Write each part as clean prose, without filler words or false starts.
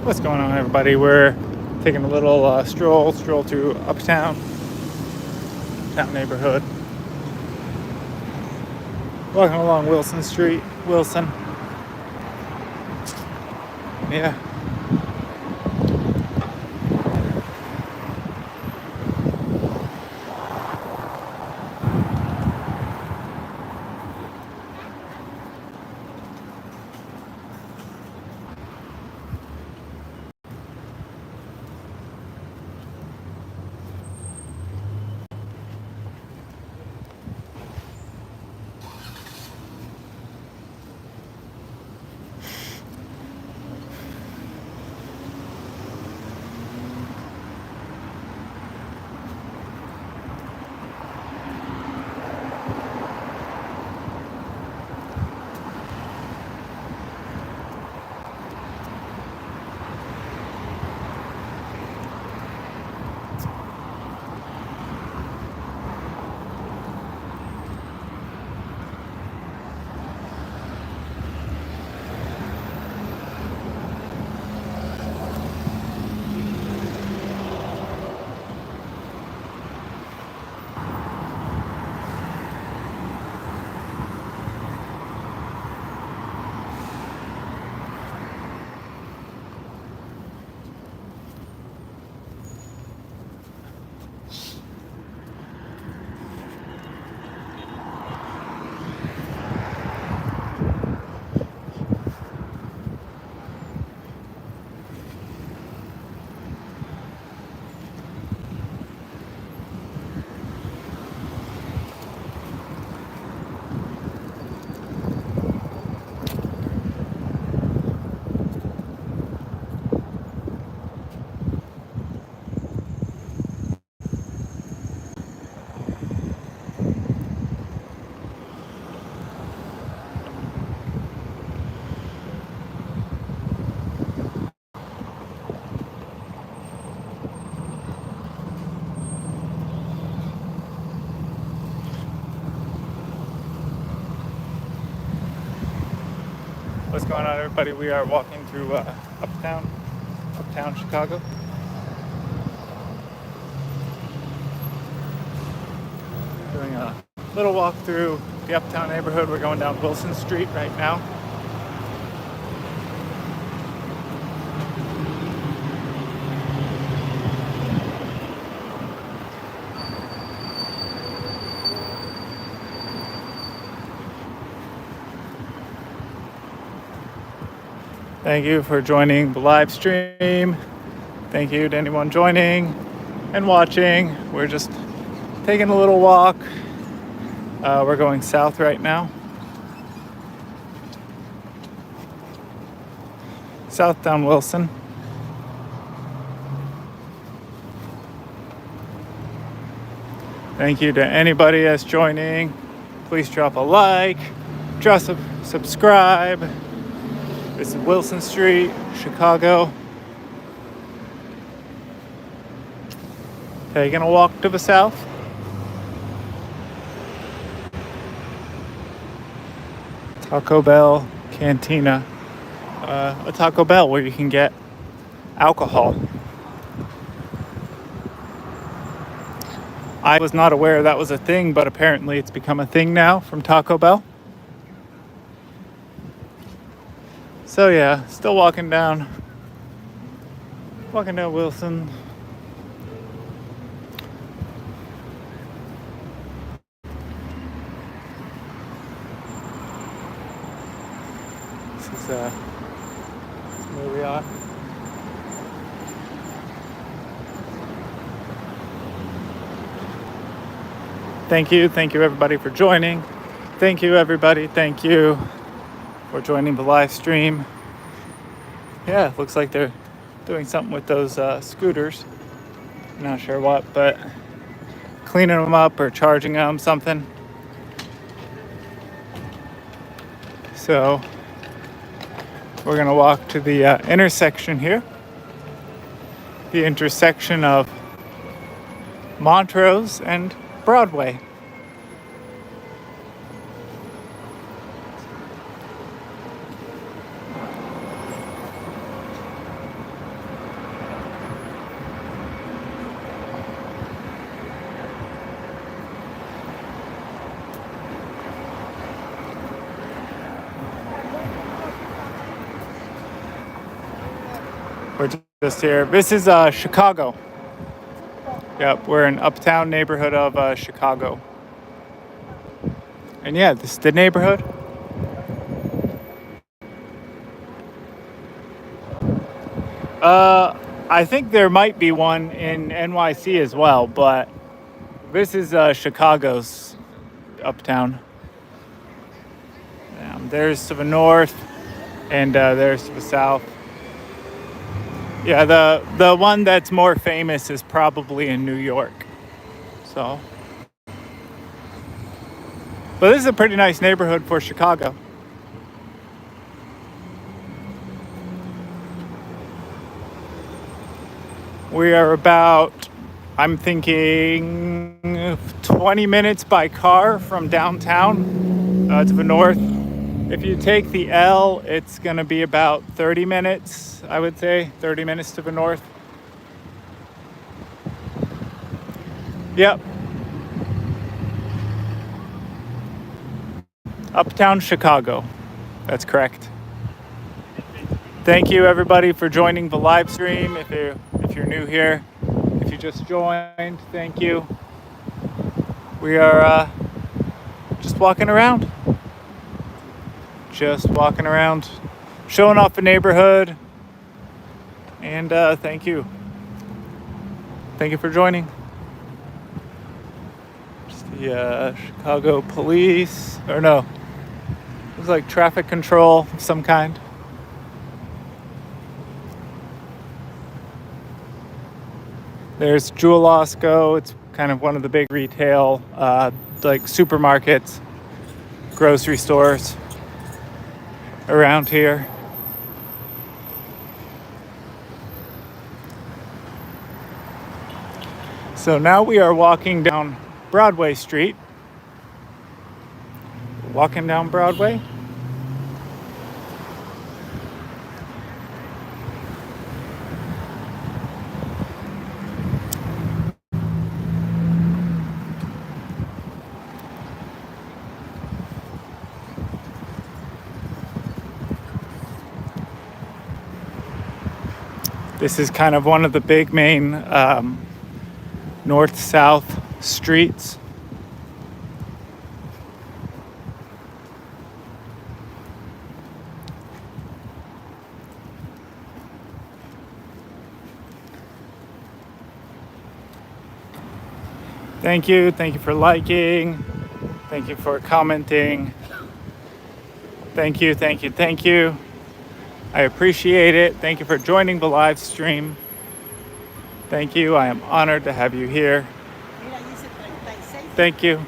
What's going on, everybody? We're taking a little stroll to Uptown neighborhood. Walking along Wilson Street. Wilson. Yeah. What's going on, everybody? We are walking through Uptown, Chicago. Doing a little walk through the Uptown neighborhood. We're going down Wilson Street right now. Thank you for joining the live stream. Thank you to anyone joining and watching. We're just taking a little walk. We're going south right now. South down Wilson. Thank you to anybody that's joining. Please drop a like, drop a subscribe. This is Wilson Street, Chicago. Taking a walk to the south. Taco Bell Cantina. A Taco Bell where you can get alcohol. I was not aware that was a thing, but apparently it's become a thing now from Taco Bell. So yeah, still walking down Wilson. This is where we are. Thank you everybody for joining. Thank you everybody, thank you for joining the live stream. Yeah, looks like they're doing something with those scooters. Not sure what, but cleaning them up or charging them, something. So we're gonna walk to the intersection here. The intersection of Montrose and Broadway. We're just here. This is Chicago. Yep, we're in Uptown neighborhood of Chicago. And yeah, this is the neighborhood. I think there might be one in NYC as well, but this is Chicago's Uptown. There's to the north, and there's to the south. Yeah, the one that's more famous is probably in New York. So, but this is a pretty nice neighborhood for Chicago. We are about, I'm thinking, 20 minutes by car from downtown to the north. If you take the L, it's going to be about 30 minutes, I would say, 30 minutes to the north. Yep. Uptown Chicago. That's correct. Thank you everybody for joining the live stream. If you're new here, if you just joined, thank you. We are just walking around. Showing off the neighborhood. And thank you. Thank you for joining. Just the Chicago police, or no, it was like traffic control of some kind. There's Jewel Osco. It's kind of one of the big retail, like supermarkets, grocery stores around here. So now we are walking down Broadway Street. Walking down Broadway. This is kind of one of the big main north-south streets. Thank you for liking. Thank you for commenting. Thank you. I appreciate it. Thank you for joining the live stream. Thank you. I am honored to have you here. Thank you.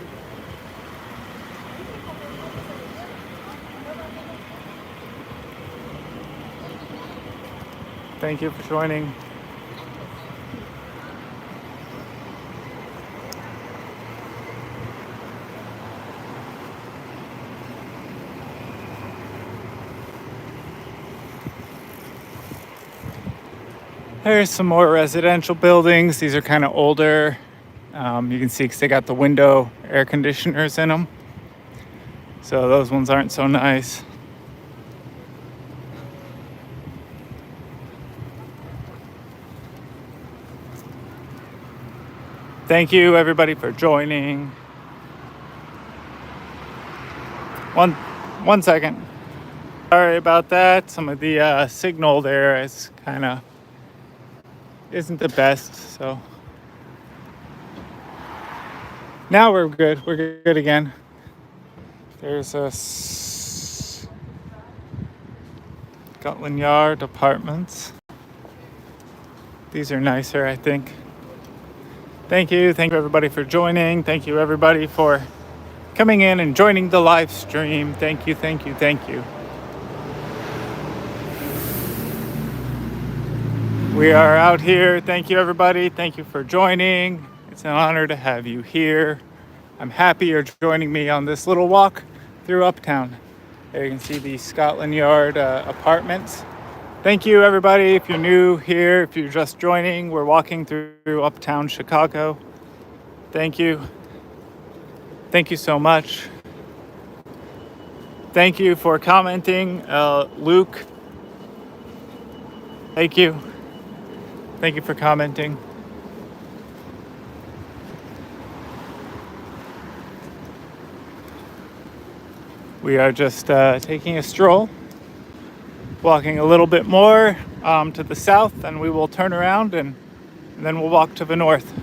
Thank you for joining. There's some more residential buildings. These are kind of older. You can see because they got the window air conditioners in them. So those ones aren't so nice. Thank you everybody for joining. One second. Sorry about that. Some of the signal there is kind of isn't the best, so now we're good. We're good again. There's a Scotland Yard Apartments. These are nicer, I think. Thank you everybody for joining. Thank you everybody for coming in and joining the live stream. Thank you. We are out here. Thank you, everybody. Thank you for joining. It's an honor to have you here. I'm happy you're joining me on this little walk through Uptown. There you can see the Scotland Yard Apartments. Thank you, everybody. If you're new here, if you're just joining, we're walking through Uptown Chicago. Thank you. Thank you so much. Thank you for commenting, Luke. Thank you. Thank you for commenting. We are just taking a stroll, walking a little bit more to the south, and we will turn around and then we'll walk to the north.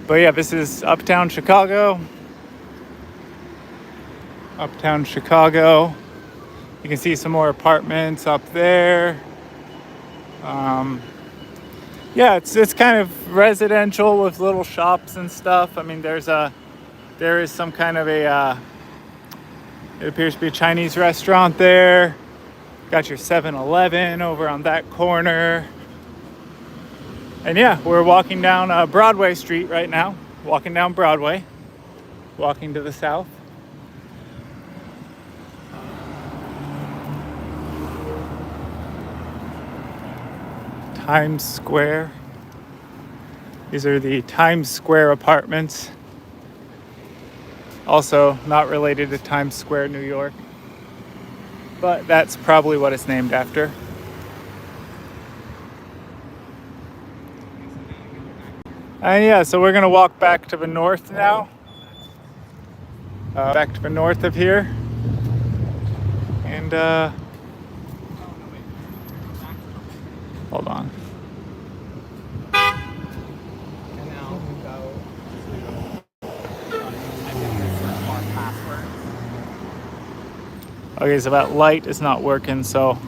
But yeah, this is Uptown Chicago. Uptown Chicago. You can see some more apartments up there. Yeah, it's kind of residential with little shops and stuff. I mean, there is some kind of it appears to be a Chinese restaurant there. Got your 7-Eleven over on that corner. And yeah, we're walking down Broadway Street right now. Walking down Broadway. Walking to the south. Times Square. These are the Times Square apartments. Also not related to Times Square, New York. But that's probably what it's named after. And yeah, so we're gonna walk back to the north now. Back to the north of here. And hold on. And now we go to, I think this is our password. Okay, so that light is not working, so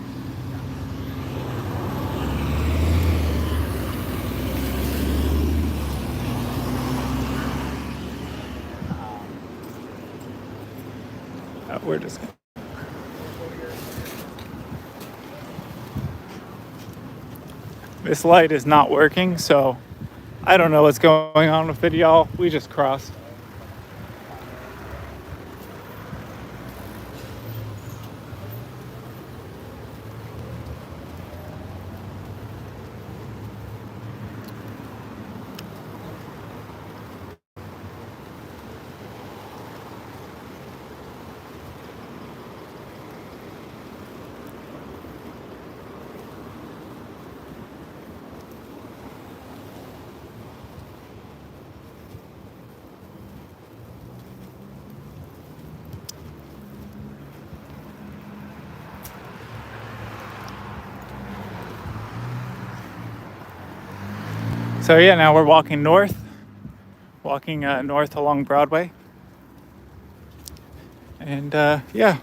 we're just this light is not working, so I don't know what's going on with it, y'all. We just crossed. So yeah, now we're walking north along Broadway. And yeah.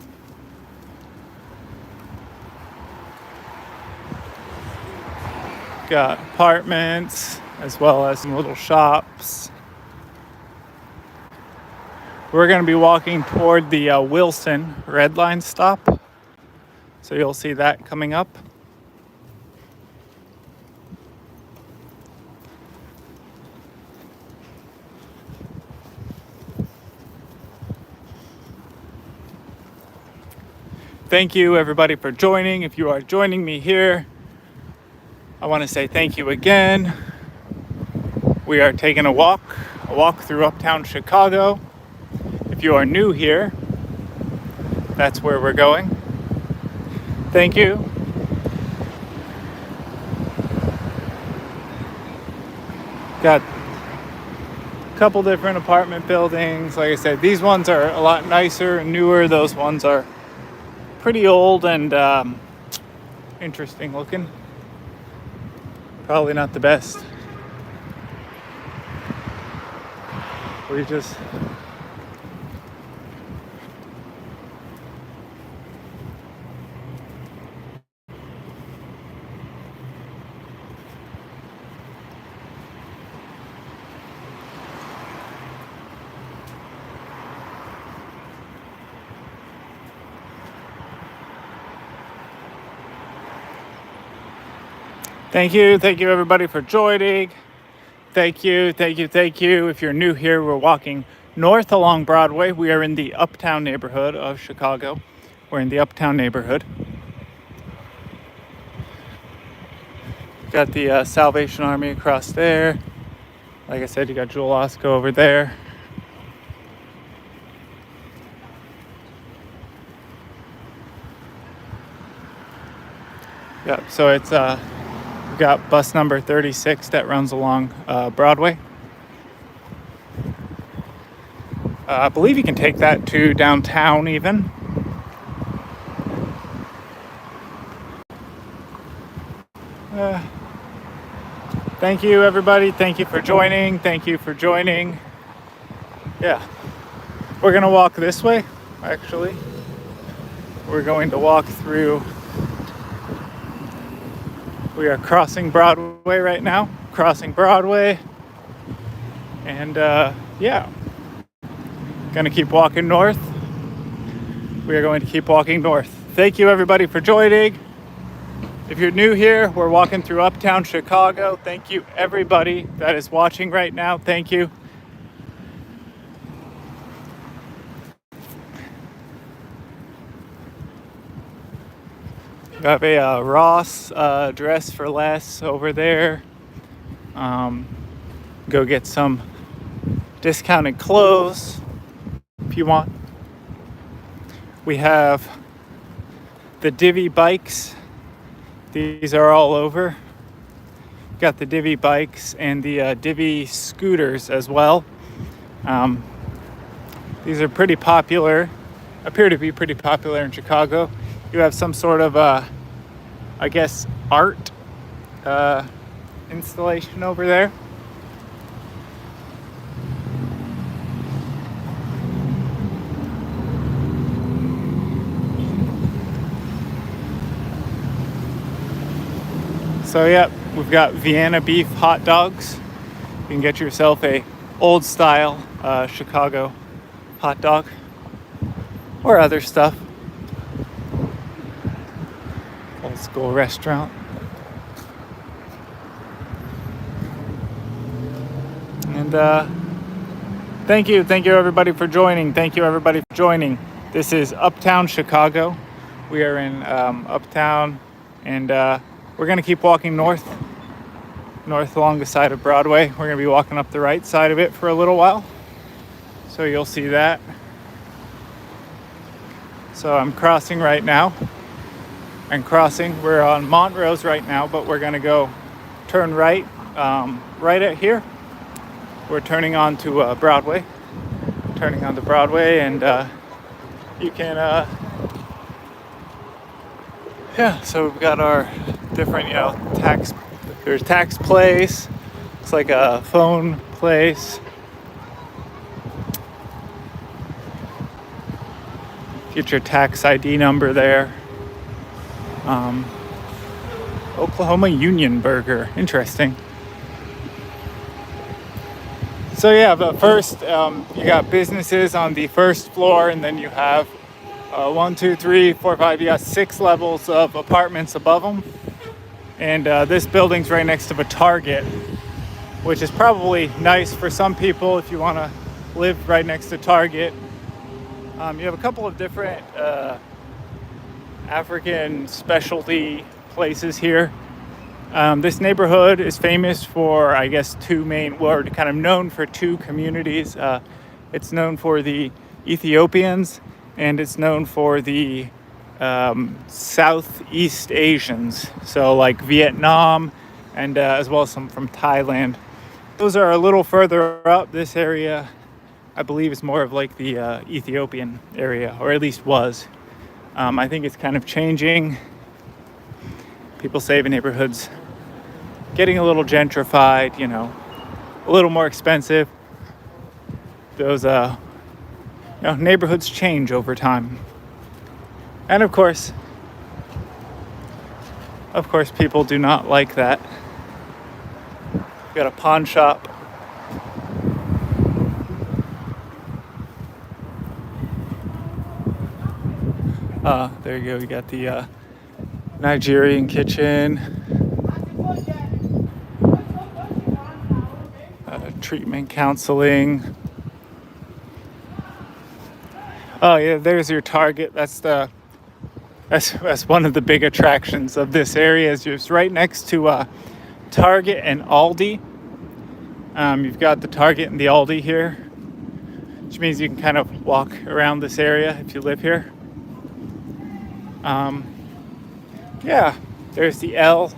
Got apartments as well as some little shops. We're going to be walking toward the Wilson Red Line stop. So you'll see that coming up. Thank you everybody for joining. If you are joining me here, I want to say thank you again. We are taking a walk through Uptown Chicago. If you are new here, that's where we're going. Thank you. Got a couple different apartment buildings. Like I said, these ones are a lot nicer and newer. Those ones are pretty old and interesting looking. Probably not the best. We just Thank you everybody for joining. Thank you. If you're new here, we're walking north along Broadway. We are in the Uptown neighborhood of Chicago. We're in the Uptown neighborhood. Got the Salvation Army across there. Like I said, you got Jewel Osco over there. Yep, so it's We've got bus number 36 that runs along Broadway. I believe you can take that to downtown even. Thank you, everybody. Thank you for joining. Thank you for joining. Yeah. We're going to walk this way, actually. We're going to walk through. We are crossing Broadway right now. Crossing Broadway. And, yeah. Going to keep walking north. We are going to keep walking north. Thank you, everybody, for joining. If you're new here, we're walking through Uptown Chicago. Thank you, everybody that is watching right now. Thank you. We have a Ross dress for less over there. Go get some discounted clothes if you want. We have the Divvy bikes. These are all over. Got the Divvy bikes and the Divvy scooters as well. These are pretty popular, appear to be pretty popular in Chicago. You have some sort of, I guess, art installation over there. So yeah, we've got Vienna beef hot dogs. You can get yourself a old style Chicago hot dog or other stuff. Old school restaurant. And thank you everybody for joining. Thank you everybody for joining. This is Uptown Chicago. We are in Uptown, and we're going to keep walking north along the side of Broadway. We're going to be walking up the right side of it for a little while. So you'll see that. So I'm crossing right now. We're on Montrose right now, but we're going to go turn right, right at here. We're turning on to Broadway. Turning on to Broadway, and you can, yeah, so we've got our different, there's tax place. It's like a phone place. Get your tax ID number there. Oklahoma Union Burger. Interesting. So yeah, but first you got businesses on the first floor, and then you have 1, 2, 3, 4, 5. You got 6 levels of apartments above them. And this building's right next to a Target, which is probably nice for some people if you want to live right next to Target. You have a couple of different African specialty places here. This neighborhood is famous for, I guess, kind of known for 2 communities. It's known for the Ethiopians, and it's known for the Southeast Asians, so like Vietnam, and as well as some from Thailand. Those are a little further up. This area, I believe, is more of like the Ethiopian area, or at least was. I think it's kind of changing. People say the neighborhood's getting a little gentrified, a little more expensive. Those neighborhoods change over time. And of course, people do not like that. We've got a pawn shop. There you go. You got the Nigerian kitchen. Treatment counseling. Oh yeah, there's your Target. That's one of the big attractions of this area. Is just right next to Target and Aldi. You've got the Target and the Aldi here, which means you can kind of walk around this area if you live here. Yeah, there's the L.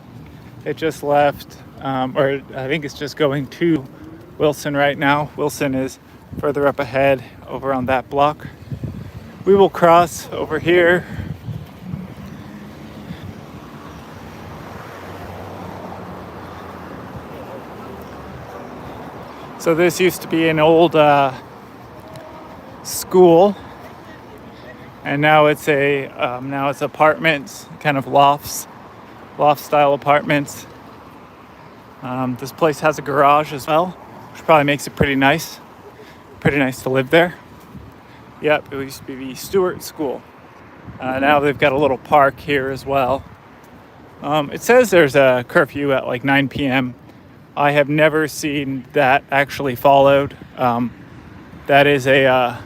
It just left, or I think it's just going to Wilson right now. Wilson is further up ahead over on that block. We will cross over here. So this used to be an old school, and now it's apartments, kind of loft style apartments. This place has a garage as well, which probably makes it pretty nice to live there. Yep, it used to be the Stewart School. Now they've got a little park here as well. It says there's a curfew at like 9 p.m. I have never seen that actually followed. That is a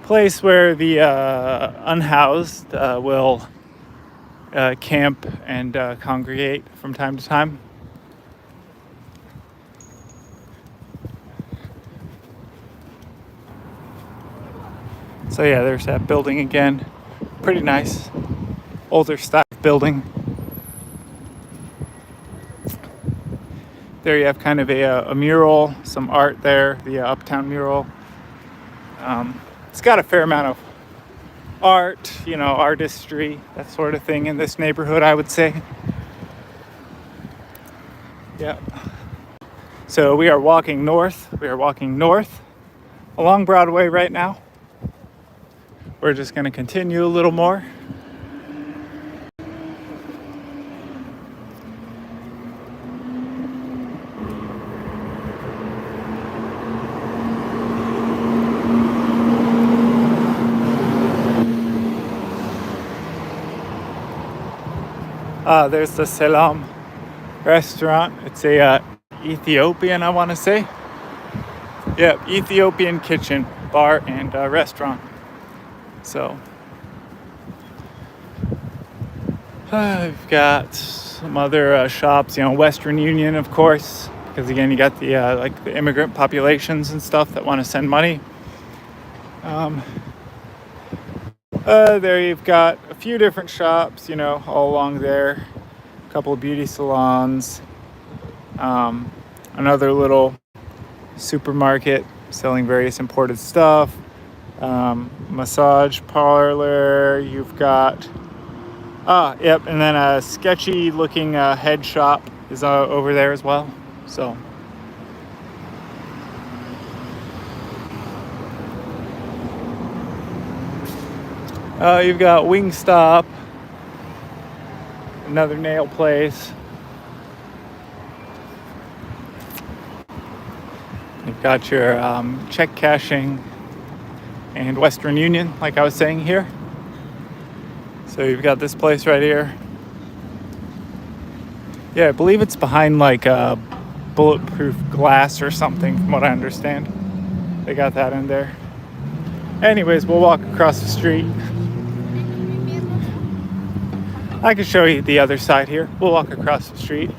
place where the unhoused will camp and congregate from time to time. So yeah, there's that building again. Pretty nice. Older style building. There you have kind of a mural, some art there, the Uptown mural. It's got a fair amount of art, artistry, that sort of thing in this neighborhood, I would say. Yeah. So we are walking north. Along Broadway right now. We're just going to continue a little more. There's the Selam restaurant. It's a Ethiopian, I want to say. Yeah, Ethiopian kitchen, bar, and restaurant. So we've got some other shops, Western Union, of course, because again, you got the the immigrant populations and stuff that want to send money. There you've got a few different shops, all along there. A couple of beauty salons. Another little supermarket selling various imported stuff. Massage parlor. You've got and then a sketchy looking head shop is over there as well. So you've got Wingstop, another nail place. You've got your check cashing and Western Union, like I was saying here. So you've got this place right here. Yeah, I believe it's behind like a bulletproof glass or something, from what I understand. They got that in there. Anyways, we'll walk across the street. I can show you the other side here. We'll walk across the street.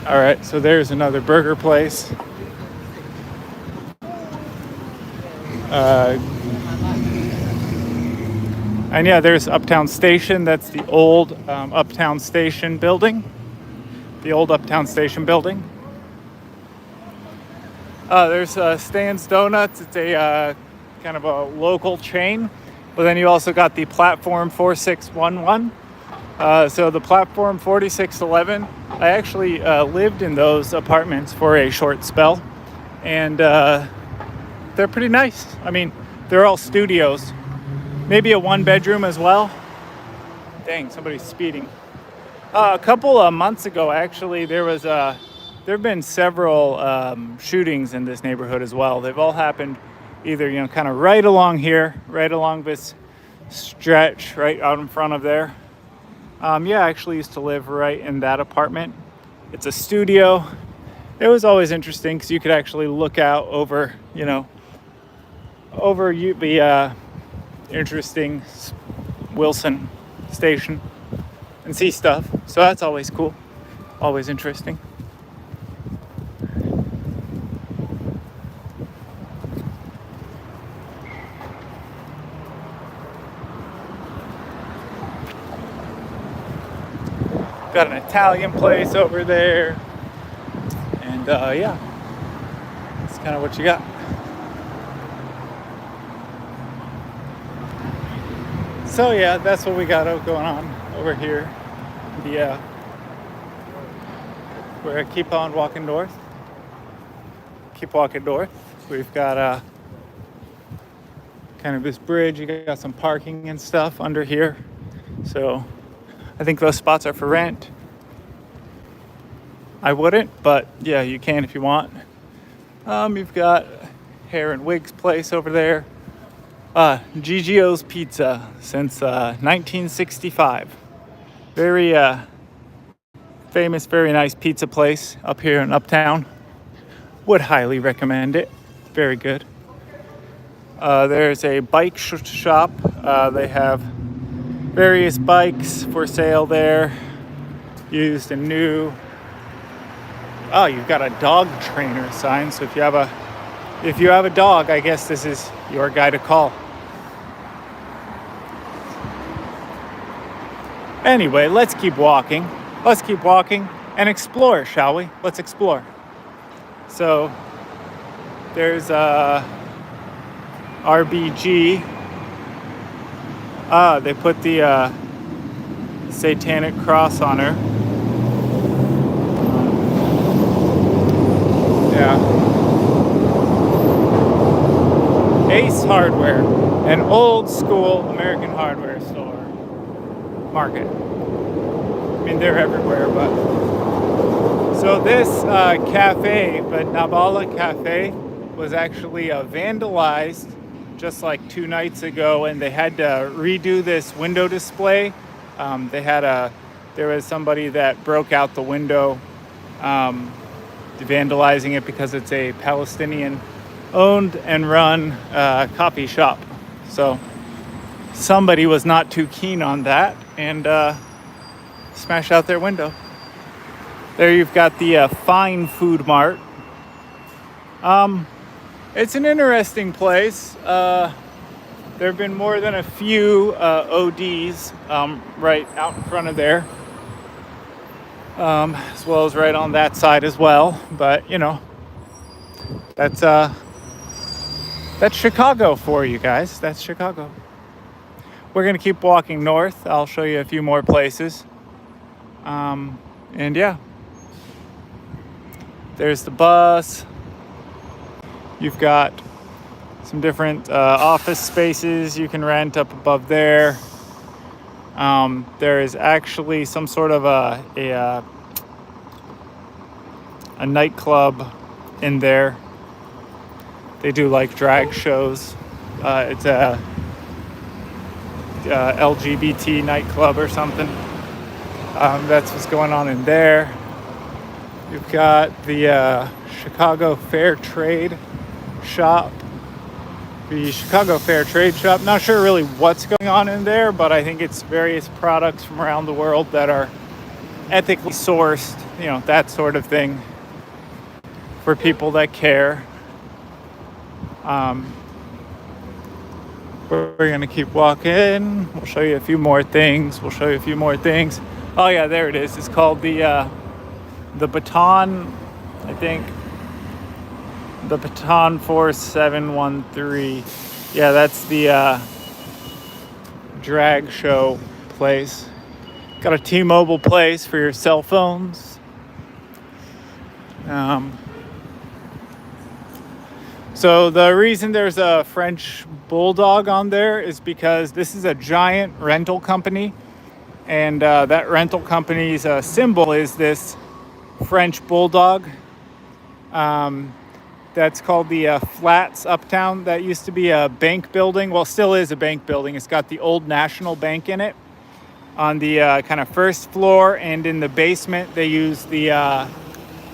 All right, so there's another burger place. And yeah, there's Uptown Station. That's the old Uptown Station building. The old Uptown Station building. There's Stan's Donuts. It's a kind of a local chain. But then you also got the Platform 4611. So the Platform 4611, I actually lived in those apartments for a short spell. And they're pretty nice. I mean, they're all studios. Maybe a one bedroom as well. Dang, somebody's speeding. A couple of months ago, actually, there have been several shootings in this neighborhood as well. They've all happened either, kind of right along here, right along this stretch, right out in front of there. I actually used to live right in that apartment. It's a studio. It was always interesting because you could actually look out over, the interesting Wilson station and see stuff. So that's always cool, always interesting. Got an Italian place over there. And yeah, that's kind of what you got. So yeah, that's what we got going on over here. Yeah, we're gonna keep on walking north. Keep walking north. We've got kind of this bridge. You got some parking and stuff under here. So I think those spots are for rent. I wouldn't, but yeah, you can if you want. You've got Hair and Wigs place over there. Gigio's Pizza since 1965. Very famous, very nice pizza place up here in Uptown. Would highly recommend it. Very good. There's a bike shop. They have various bikes for sale there, used and new. Oh, you've got a dog trainer sign. So if you have a dog, I guess this is your guy to call. Anyway, let's keep walking. Let's keep walking and explore, shall we? Let's explore. So there's RBG. They put the satanic cross on her. Yeah. Ace Hardware, an old school American hardware store. Market. I mean, they're everywhere, but so this cafe, but Nabala Cafe, was actually vandalized just like 2 nights ago, and they had to redo this window display. There was somebody that broke out the window, vandalizing it because it's a Palestinian owned and run coffee shop. So somebody was not too keen on that and smashed out their window. There you've got the Fine Food Mart. It's an interesting place. There have been more than a few ODs right out in front of there, as well as right on that side as well. But you know, that's Chicago for you guys. That's Chicago. We're gonna keep walking north. I'll show you a few more places. And yeah, there's the bus. You've got some different office spaces you can rent up above there. There is actually some sort of a nightclub in there. They do like drag shows. It's a LGBT nightclub or something. That's what's going on in there. You've got the Chicago Fair Trade shop. The Chicago Fair Trade shop. Not sure really what's going on in there, but I think it's various products from around the world that are ethically sourced, you know, that sort of thing, for people that care. We're gonna keep walking. We'll show you a few more things. Oh yeah, there it is. It's called the Baton, I think. The Baton 4713. Yeah, that's the drag show place. Got a T-Mobile place for your cell phones. So the reason there's a French bulldog on there is because this is a giant rental company, and that rental company's symbol is this French bulldog. That's called the Flats Uptown. That used to be a bank building. Well, still is a bank building. It's got the old National Bank in it on the kind of first floor, and in the basement they use the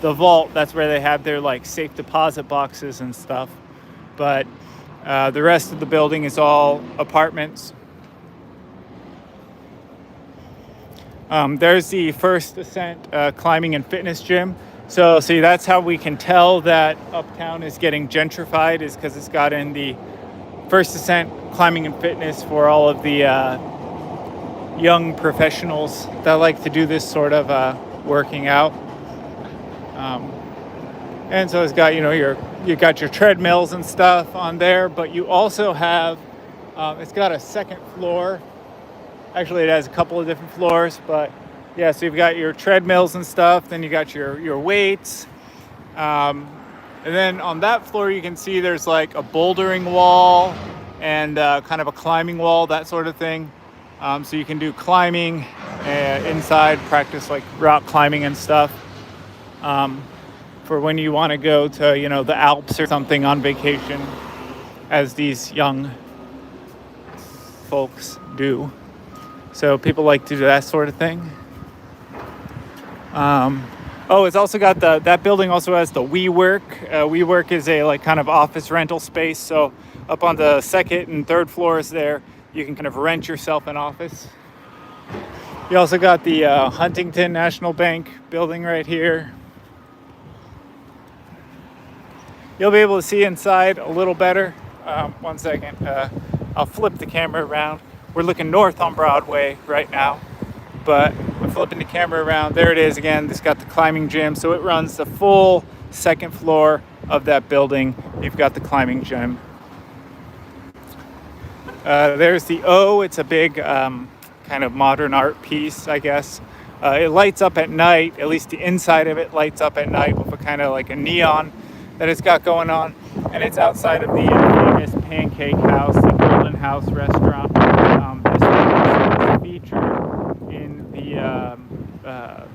vault. That's where they have their like safe deposit boxes and stuff. But the rest of the building is all apartments. There's the First Ascent climbing and fitness gym. So see, that's how we can tell that Uptown is getting gentrified, is because it's got in the First Ascent climbing and fitness for all of the young professionals that like to do this sort of working out. And so it's got, you got your treadmills and stuff on there, but you also have, it's got a second floor. Actually, it has a couple of different floors, but yeah, so you've got your treadmills and stuff, then you got your weights. And then on that floor, you can see there's like a bouldering wall and kind of a climbing wall, that sort of thing. So you can do climbing inside, practice like rock climbing and stuff. For when you want to go to, the Alps or something on vacation, as these young folks do. So people like to do that sort of thing. It's also got that building also has the WeWork. WeWork is a like kind of office rental space. So up on the second and third floors there, you can kind of rent yourself an office. You also got the Huntington National Bank building right here. You'll be able to see inside a little better. One second. I'll flip the camera around. We're looking north on Broadway right now, but I'm flipping the camera around. There it is again. It's got the climbing gym. So it runs the full second floor of that building. You've got the climbing gym. There's the O. It's a big kind of modern art piece, I guess. It lights up at night. At least the inside of it lights up at night with a kind of like a neon that it's got going on, and it's outside of the famous Pancake House, the Golden House restaurant. This was featured in the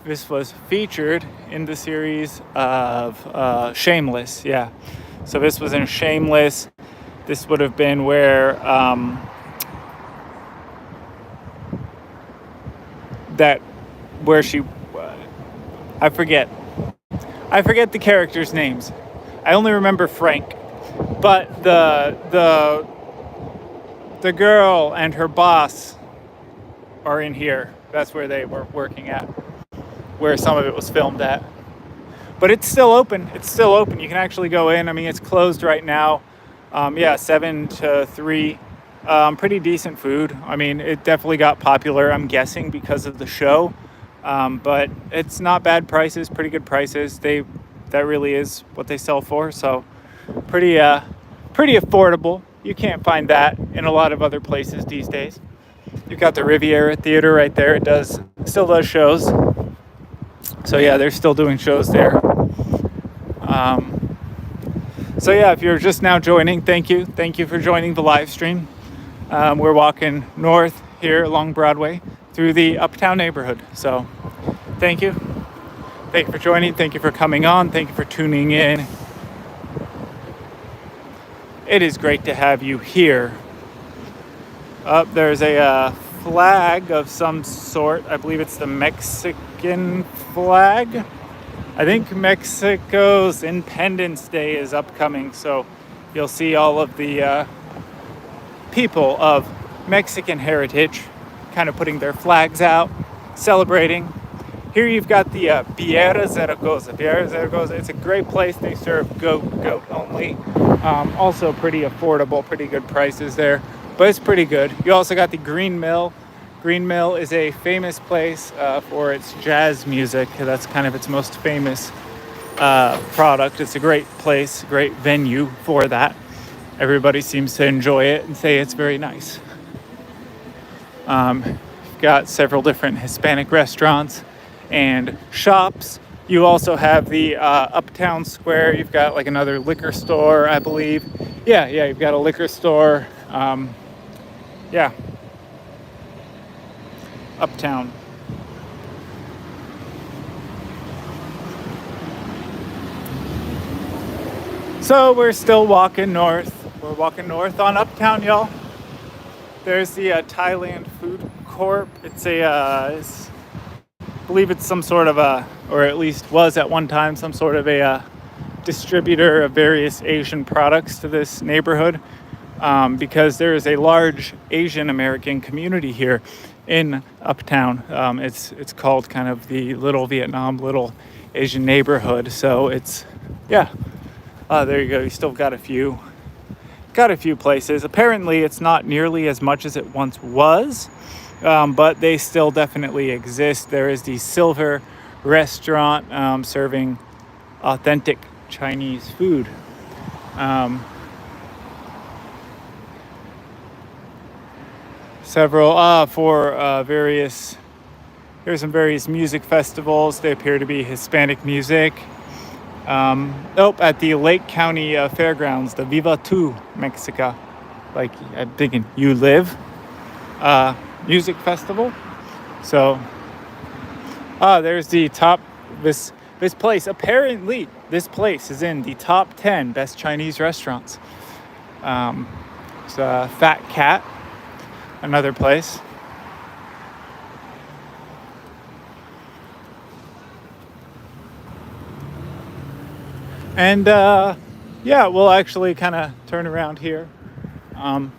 this was featured in the series of Shameless. Yeah, so this was in Shameless. This would have been where she I forget the characters' names. I only remember Frank. But the girl and her boss are in here. That's where they were working at, where some of it was filmed at. But it's still open. It's still open. You can actually go in. I mean, it's closed right now. 7 to 3. Pretty decent food. I mean, it definitely got popular, I'm guessing, because of the show. But it's not bad prices, pretty good prices. That really is what they sell for. So pretty affordable. You can't find that in a lot of other places these days. You've got the Riviera Theater right there. It still does shows. So yeah, they're still doing shows there. So yeah, if you're just now joining, thank you. Thank you for joining the live stream. We're walking north here along Broadway through the Uptown neighborhood. So thank you. Thank you for joining. Thank you for coming on. Thank you for tuning in. It is great to have you here. There's a flag of some sort. I believe it's the Mexican flag. I think Mexico's Independence Day is upcoming, so you'll see all of the people of Mexican heritage kind of putting their flags out, celebrating. Here you've got the Birria Zaragoza. Birria Zaragoza, it's a great place. They serve goat only. Also pretty affordable, pretty good prices there, but it's pretty good. You also got the Green Mill. Green Mill is a famous place for its jazz music. That's kind of its most famous product. It's a great place, great venue for that. Everybody seems to enjoy it and say it's very nice. You've got several different Hispanic restaurants and shops. You also have the Uptown Square. You've got like another liquor store, I believe. Yeah, you've got a liquor store. Uptown. So we're still walking north. We're walking north on Uptown, y'all. There's the Thailand Food Corp. I believe it's some sort of or at least was at one time, some sort of a distributor of various Asian products to this neighborhood, because there is a large Asian American community here in Uptown. It's called kind of the Little Vietnam, Little Asian neighborhood. So it's, there you go. You still got a few got a few places. Apparently, it's not nearly as much as it once was, but they still definitely exist. There is the Silver Restaurant serving authentic Chinese food. Several for various. There's some various music festivals. They appear to be Hispanic music. At the Lake County Fairgrounds, the Viva Tu Mexica, like I'm thinking you live, music festival. So, there's the top. This place, apparently, this place is in the top 10 best Chinese restaurants. It's Fat Cat, another place. And we'll actually kind of turn around here. I'm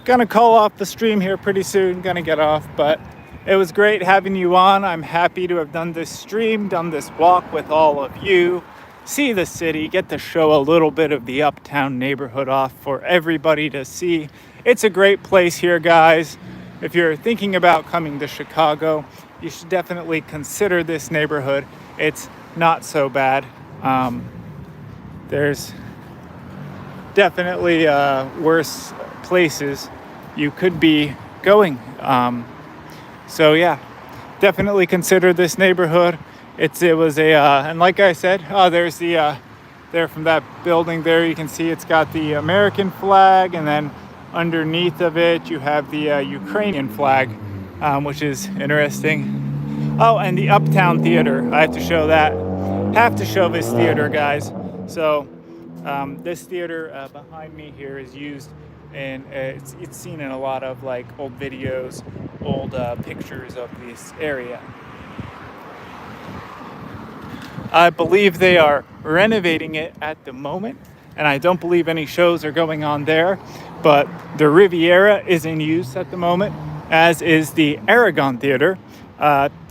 gonna call off the stream here pretty soon, gonna get off, but it was great having you on. I'm happy to have done this stream, done this walk with all of you, see the city, get to show a little bit of the Uptown neighborhood off for everybody to see. It's a great place here, guys. If you're thinking about coming to Chicago, you should definitely consider this neighborhood. It's not so bad. There's definitely worse places you could be going. So yeah, definitely consider this neighborhood. It was a and like I said, there's the there from that building there, you can see it's got the American flag, and then underneath of it you have the Ukrainian flag, which is interesting. Oh, and the Uptown Theater. I have to show that. Have to show this theater, guys. So this theater behind me here is used, and it's seen in a lot of like old videos, old pictures of this area. I believe they are renovating it at the moment, and I don't believe any shows are going on there, but the Riviera is in use at the moment, as is the Aragon Theater,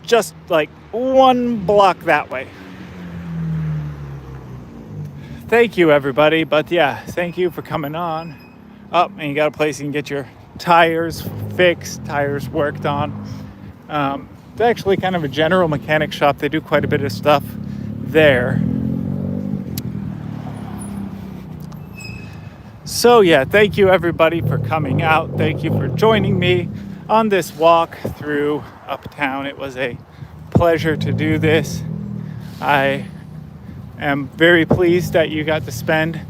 just like one block that way. Thank you, everybody. But yeah, thank you for coming on. And you got a place you can get your tires fixed, tires worked on. It's actually kind of a general mechanic shop. They do quite a bit of stuff there. So yeah, thank you everybody for coming out. Thank you for joining me on this walk through Uptown. It was a pleasure to do this. I am very pleased that you got to spend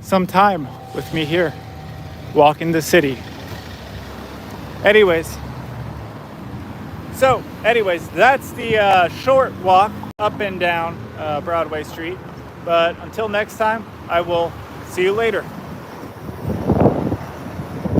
some time with me here, walking the city. Anyways, that's the short walk up and down Broadway Street. But until next time, I will see you later.